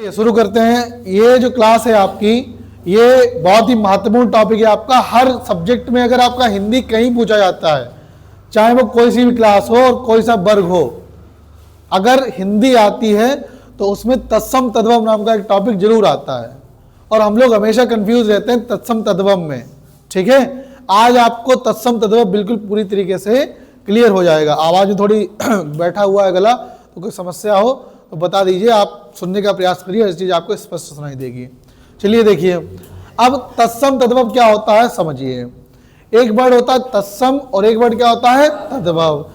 शुरू करते हैं। ये जो क्लास है आपकी, ये बहुत ही महत्वपूर्ण टॉपिक है आपका। हर सब्जेक्ट में अगर आपका हिंदी कहीं पूछा जाता है, चाहे वो कोई सी भी क्लास हो और कोई सा वर्ग हो, अगर हिंदी आती है तो उसमें तत्सम तद्भव नाम का एक टॉपिक जरूर आता है। और हम लोग हमेशा कंफ्यूज रहते हैं तत्सम तद्भव में। ठीक है, आज आपको तत्सम तद्भव बिल्कुल पूरी तरीके से क्लियर हो जाएगा। आवाज में थोड़ी बैठा हुआ है गला, तो कोई समस्या हो तो बता दीजिए, आप सुनने का प्रयास करिए, हर चीज आपको स्पष्ट सुनाई देगी। चलिए देखिए, अब तत्सम तद्भव क्या होता है समझिए। एक वर्ड होता है तत्सम और एक वर्ड क्या होता है तद्भव।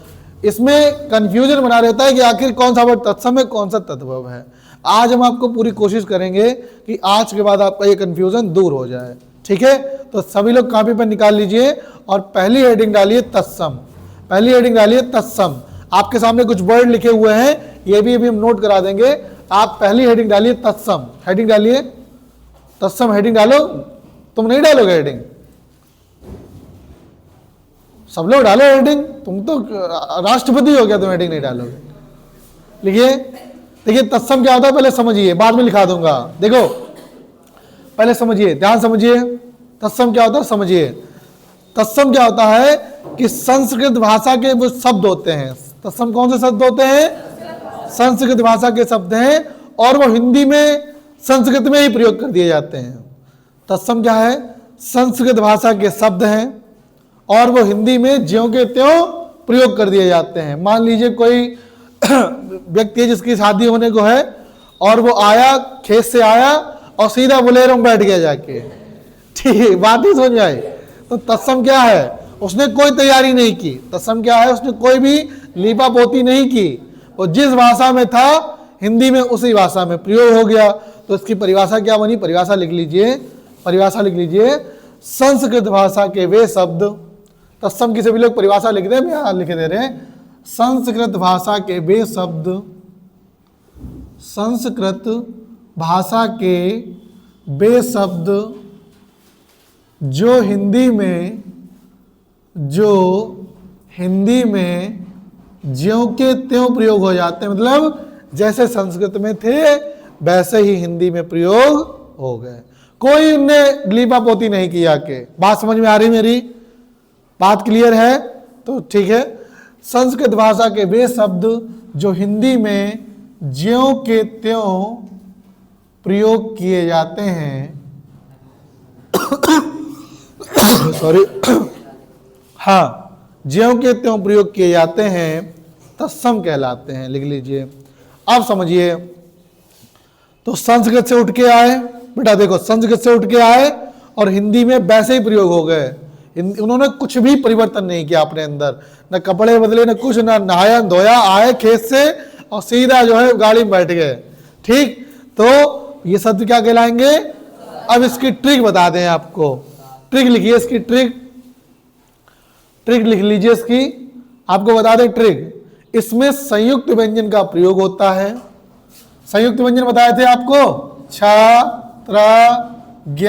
इसमें कंफ्यूजन बना रहता है कि आखिर कौन सा वर्ड तत्सम है, कौन सा तद्भव है। आज हम आपको पूरी कोशिश करेंगे कि आज के बाद आपका ये कंफ्यूजन दूर हो जाए। ठीक है, तो सभी लोग कॉपी पर निकाल लीजिए और पहली हेडिंग डालिए तत्सम। पहली हेडिंग डालिए तत्सम। आपके सामने कुछ वर्ड लिखे हुए हैं, ये भी अभी हम नोट करा देंगे। आप पहली हेडिंग डालिए तत्सम। हेडिंग डालिए तत्सम, हेडिंग डालो। तुम नहीं डालोगे हेडिंग? सब लोग डालो हेडिंग। तुम तो राष्ट्रपति हो गया, तुम हेडिंग नहीं डालोगे। लिखिए, देखिए तत्सम क्या होता है पहले समझिए, बाद में लिखा दूंगा। देखो पहले समझिए, ध्यान समझिए, तत्सम क्या होता है समझिए। तत्सम क्या होता है कि संस्कृत भाषा के वो शब्द होते हैं। तत्सम कौन से शब्द होते हैं? संस्कृत भाषा के शब्द हैं और वो हिंदी में संस्कृत में ही प्रयोग कर दिए जाते हैं। तत्सम क्या है? संस्कृत भाषा के शब्द हैं और वो हिंदी में ज्यों के त्यों प्रयोग कर दिए जाते हैं। मान लीजिए कोई व्यक्ति है जिसकी शादी होने को है और वो आया, खेत से आया और सीधा बोलेरो में बैठ गया जाके। ठीक है, बात ही समझ आई। तो तत्सम क्या है? उसने कोई तैयारी नहीं की। तत्सम क्या है? उसने कोई भी लीपा पोती नहीं की। वो जिस भाषा में था हिंदी में उसी भाषा में प्रयोग हो गया। तो इसकी परिभाषा क्या बनी? परिभाषा लिख लीजिए, परिभाषा लिख लीजिए। संस्कृत भाषा के वे शब्द, तत्सम की सभी लोग परिभाषा लिख रहे हैं, यहां लिख दे रहे हैं। संस्कृत भाषा के वे शब्द, संस्कृत भाषा के वे शब्द जो हिंदी में ज्यों के त्यों प्रयोग हो जाते हैं, मतलब जैसे संस्कृत में थे वैसे ही हिंदी में प्रयोग हो गए। कोई उनने लीपा पोती नहीं किया के। बात समझ में आ रही मेरी? बात क्लियर है? तो ठीक है। संस्कृत भाषा के वे शब्द जो हिंदी में ज्यों के त्यों प्रयोग किए जाते हैं सॉरी हाँ, ज्यों के त्यों प्रयोग किए जाते हैं तत्सम कहलाते हैं। लिख लीजिए। अब समझिए, तो संस्कृत से उठ के आए बेटा, देखो संस्कृत से उठ के आए और हिंदी में वैसे ही प्रयोग हो गए। उन्होंने कुछ भी परिवर्तन नहीं किया अपने अंदर, न कपड़े बदले, न कुछ, न नहाया धोया, आए खेत से और सीधा जो है गाड़ी में बैठ गए। ठीक, तो ये शब्द क्या कहलाएंगे? अब इसकी ट्रिक बता दें आपको। ट्रिक लिखिए, इसकी ट्रिक लिख लीजिए इसकी। आपको बता दें ट्रिक। इसमें संयुक्त व्यंजन का प्रयोग होता है। संयुक्त व्यंजन बताए थे आपको, छ, त्र, ज्ञ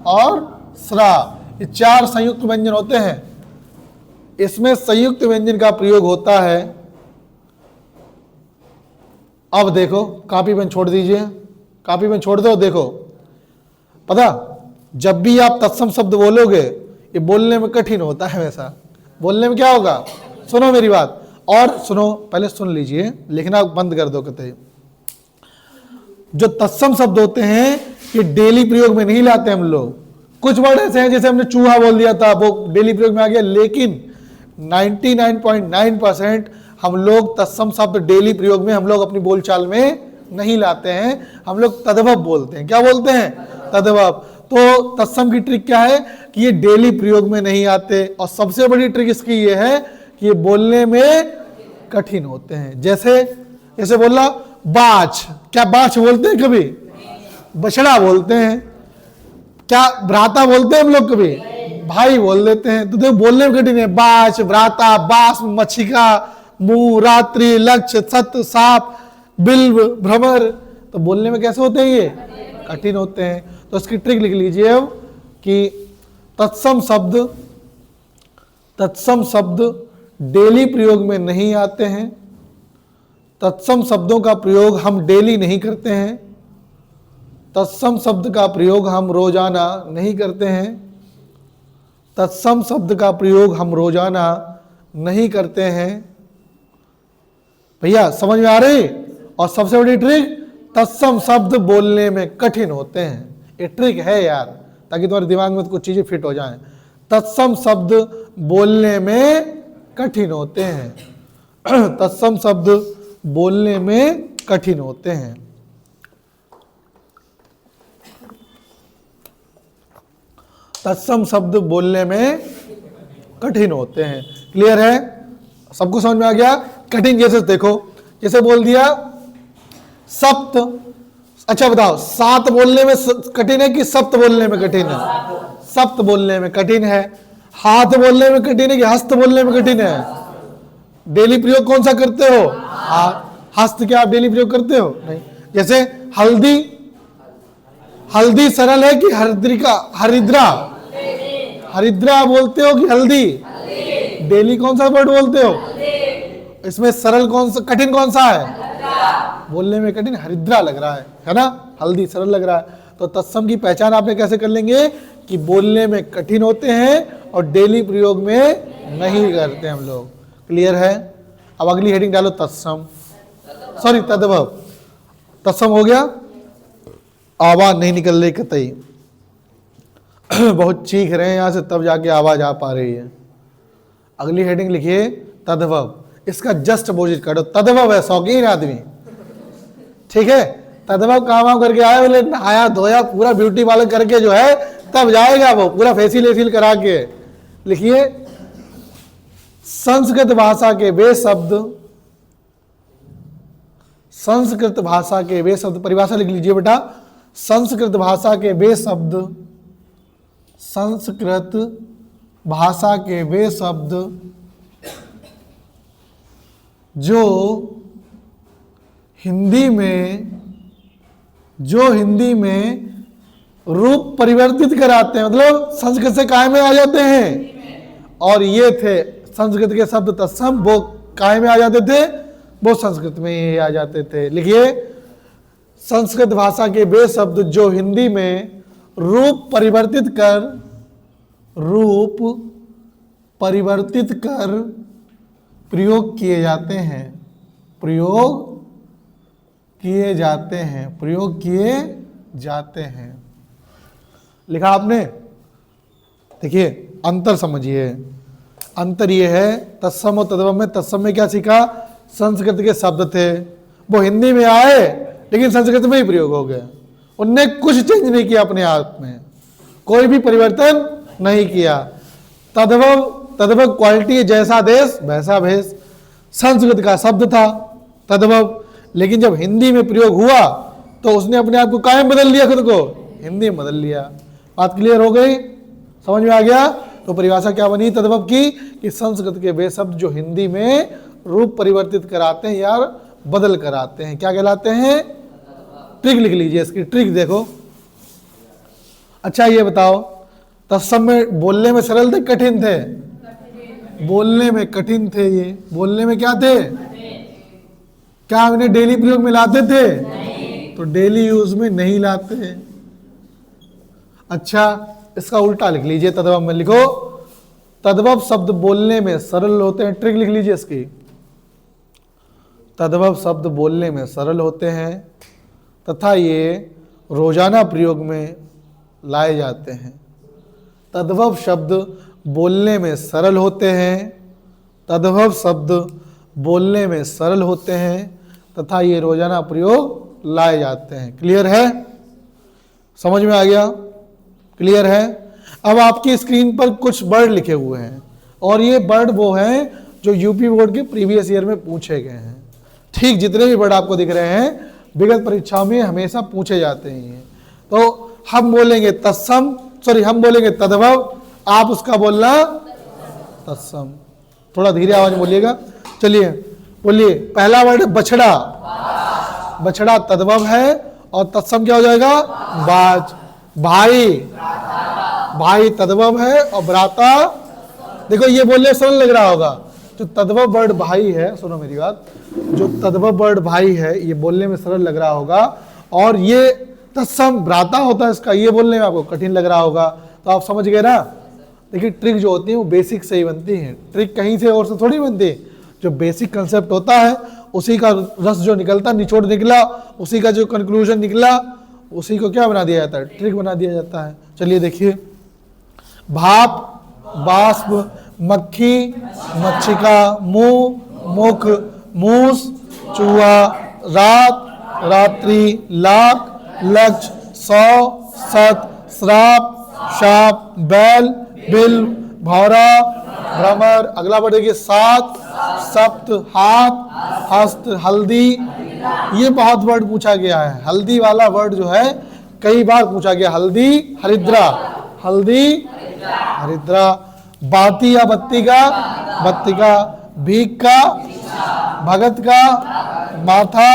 और स्रा, ये 4 संयुक्त व्यंजन होते हैं। इसमें संयुक्त व्यंजन का प्रयोग होता है। अब देखो, कॉपी पेन छोड़ दीजिए, कॉपी पेन छोड़ दो। देखो, पता जब भी आप तत्सम शब्द बोलोगे, ये बोलने में कठिन होता है। वैसा बोलने में क्या होगा? सुनो मेरी बात, और सुनो, पहले सुन लीजिए, लिखना बंद कर दो कतई। जो तत्सम शब्द होते हैं ये डेली प्रयोग में नहीं लाते हम लोग। कुछ वर्ड ऐसे हैं, जैसे हमने चूहा बोल दिया था, वो डेली प्रयोग में आ गया, लेकिन 99.9% हम लोग तत्सम शब्द डेली प्रयोग में हम लोग अपनी बोलचाल में नहीं लाते हैं। हम लोग तद्भव बोलते हैं। क्या बोलते हैं? तद्भव। तो तत्सम की ट्रिक क्या है कि ये डेली प्रयोग में नहीं आते, और सबसे बड़ी ट्रिक इसकी ये है कि ये बोलने में कठिन होते हैं। जैसे बोला बाछ, क्या बाछ बोलते हैं कभी? बछड़ा बोलते हैं। क्या भ्राता बोलते हैं हम लोग कभी? भाई बोल देते हैं। तो देखो बोलने में कठिन है। बाछ, भ्राता, बास, मच्छिका, मुंह, रात्रि, लक्ष्य, सत्य, साप, बिल्व, भ्रमर, तो बोलने में कैसे होते हैं? ये कठिन होते हैं। तो इसकी ट्रिक लिख लीजिए अब कि तत्सम शब्द डेली प्रयोग में नहीं आते हैं। तत्सम शब्दों का प्रयोग हम डेली नहीं करते हैं। तत्सम शब्द का प्रयोग हम रोजाना नहीं करते हैं। तत्सम शब्द का प्रयोग हम रोजाना नहीं करते हैं। भैया समझ में आ रही? और सबसे बड़ी ट्रिक, तत्सम शब्द बोलने में कठिन होते हैं। ये ट्रिक है यार, ताकि तुम्हारे दिमाग में कुछ चीजें फिट हो जाएं। तत्सम शब्द बोलने में कठिन होते हैं। तत्सम शब्द बोलने में कठिन होते हैं। तत्सम शब्द बोलने में कठिन होते हैं। क्लियर है? सबको समझ में आ गया? कठिन जैसे देखो, जैसे बोल दिया सप्त, अच्छा बताओ, सात बोलने में कठिन है कि सप्त बोलने में कठिन है? सप्त बोलने में कठिन है। हाथ बोलने में कठिन है कि हस्त बोलने में कठिन है? डेली प्रयोग कौन सा करते हो? हस्त। क्या आप डेली प्रयोग करते हो? नहीं। जैसे हल्दी, हल्दी सरल है कि हरिद्रिका, हरिद्रा? हरिद्रा बोलते हो कि हल्दी? डेली कौन सा वर्ड बोलते हो? इसमें सरल कौन सा, कठिन कौन सा है? बोलने में कठिन हरिद्रा लग रहा है ना? हल्दी सरल लग रहा है। तो तत्सम की पहचान आपने कैसे कर लेंगे कि बोलने में कठिन होते हैं और डेली प्रयोग में नहीं करते हम लोग। क्लियर है? अब अगली हेडिंग डालो, तत्सम, सॉरी तद्भव। तत्सम हो गया, आवाज नहीं निकल रही कतई। बहुत चीख रहे हैं यहां से, तब जाके आवाज आ पा रही है। अगली हेडिंग लिखिए तद्भव। इसका जस्ट अपोजिट करो, तद्भव है शौकीन आदमी, ठीक है? तद्भव काम करके आया, बोले नहाया धोया पूरा ब्यूटी पार्लर करके जो है तब जाएगा वो, पूरा फेसियल वेसियल करा के। लिखिए संस्कृत भाषा के वे शब्द, संस्कृत भाषा के वे शब्द, परिभाषा लिख लीजिए बेटा। संस्कृत भाषा के वे शब्द, संस्कृत भाषा के वे शब्द जो हिंदी में रूप परिवर्तित कराते हैं, मतलब संस्कृत से काय में आ जाते हैं। और ये थे संस्कृत के शब्द तत्सम, वो काय में आ जाते थे, वो संस्कृत में ही आ जाते थे। लिखिए संस्कृत भाषा के वे शब्द जो हिंदी में रूप परिवर्तित कर प्रयोग किए जाते हैं, प्रयोग किए जाते हैं। लिखा आपने? देखिए अंतर समझिए। अंतर ये है तत्सम और तद्भव में। तत्सम में क्या सीखा? संस्कृत के शब्द थे, वो हिंदी में आए लेकिन संस्कृत में ही प्रयोग हो गए। उनने कुछ चेंज नहीं किया अपने आप में, कोई भी परिवर्तन नहीं किया। तद्भव क्वालिटी, जैसा देश वैसा भेष। संस्कृत का शब्द था तद्भव, लेकिन जब हिंदी में प्रयोग हुआ तो उसने अपने आप को कायम बदल लिया, खुद को हिंदी में बदल लिया। बात क्लियर हो गई? समझ में आ गया? तो परिभाषा क्या बनी तद्भव की कि संस्कृत के वे शब्द जो हिंदी में रूप परिवर्तित कराते हैं यार, बदल कराते हैं, क्या कहलाते हैं? ट्रिक लिख लीजिए, इसकी ट्रिक देखो। अच्छा ये बताओ, तत्सम में बोलने में सरल थे कठिन थे? बोलने में कठिन थे। ये बोलने में क्या थे? क्या इन्हें डेली प्रयोग में लाते थे? तो डेली यूज में नहीं लाते। अच्छा इसका उल्टा लिख लीजिए, तद्भव में लिखो तद्भव शब्द बोलने में सरल होते हैं। ट्रिक लिख लीजिए इसकी, तद्भव शब्द बोलने में सरल होते हैं तथा ये रोजाना प्रयोग में लाए जाते हैं। तद्भव शब्द बोलने में सरल होते हैं, तद्भव शब्द बोलने में सरल होते हैं तथा ये रोजाना प्रयोग लाए जाते हैं। क्लियर है? समझ में आ गया? क्लियर है? अब आपकी स्क्रीन पर कुछ वर्ड लिखे हुए हैं और ये वर्ड वो हैं जो यूपी बोर्ड के प्रीवियस ईयर में पूछे गए हैं। ठीक जितने भी वर्ड आपको दिख रहे हैं विगत परीक्षाओं में हमेशा पूछे जाते हैं। तो हम बोलेंगे तत्सम, सॉरी हम बोलेंगे तद्भव, आप उसका बोलना तत्सम। थोड़ा धीरे आवाज में बोलिएगा। चलिए बोलिए, पहला वर्ड बछड़ा। बछड़ा तद्भव है और तत्सम क्या हो जाएगा? बाज। भाई, भाई तद्भव है और भ्राता, देखो ये बोलने सरल लग रहा होगा। जो तद्भव वर्ड भाई है, सुनो मेरी बात, जो तद्भव वर्ड भाई है ये बोलने में सरल लग रहा होगा और ये तत्सम भ्राता होता है इसका, ये बोलने में आपको कठिन लग रहा होगा, तो आप समझ गए ना। देखिए ट्रिक जो होती है वो बेसिक से ही बनती है, ट्रिक कहीं से और से थोड़ी बनती है। जो बेसिक कंसेप्ट होता है उसी का रस जो निकलता, निचोड़ निकला, उसी का जो कंक्लूजन निकला, उसी को क्या बना दिया जाता है, ट्रिक बना दिया जाता है। चलिए देखिए, भाप, बाष्प, मक्खी, मच्छिका, मुंह, मुख, मूस, चूहा, रात, रात्रि, लाख, लक्ष्य, 100, सत, श्राप, शाप, बैल, बिल, भौरा, भ्रमर। अगला वर्ड देखिए, सात, सप्त, हाथ, हस्त, हल्दी। ये बहुत वर्ड पूछा गया है, हल्दी वाला वर्ड जो है कई बार पूछा गया। हल्दी, हरिद्रा, हल्दी, हरिद्रा। बाती या बत्ती का, बत्ती का। भीख का, भगत का। माथा,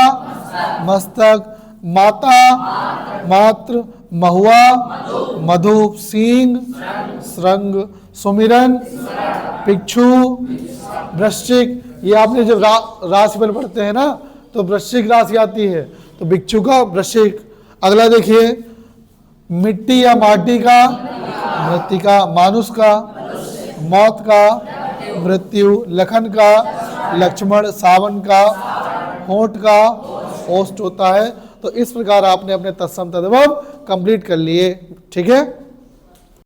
मस्तक। माता, मात्र, महुआ, मधु, सींग, श्रृंग। सुमिरन, भिक्षु, वृश्चिक। ये आपने जब राशिफल पढ़ते हैं ना तो वृश्चिक राशि आती है, तो भिक्षु का, वृश्चिक। अगला देखिए, मिट्टी या माटी का, मृत्तिका। मानुष का, मौत का, मृत्यु। लखन का, लक्ष्मण। सावन का, होंठ का, ओष्ठ होता है। तो इस प्रकार आपने अपने तत्सम तद्भव कंप्लीट कर लिए, ठीक है।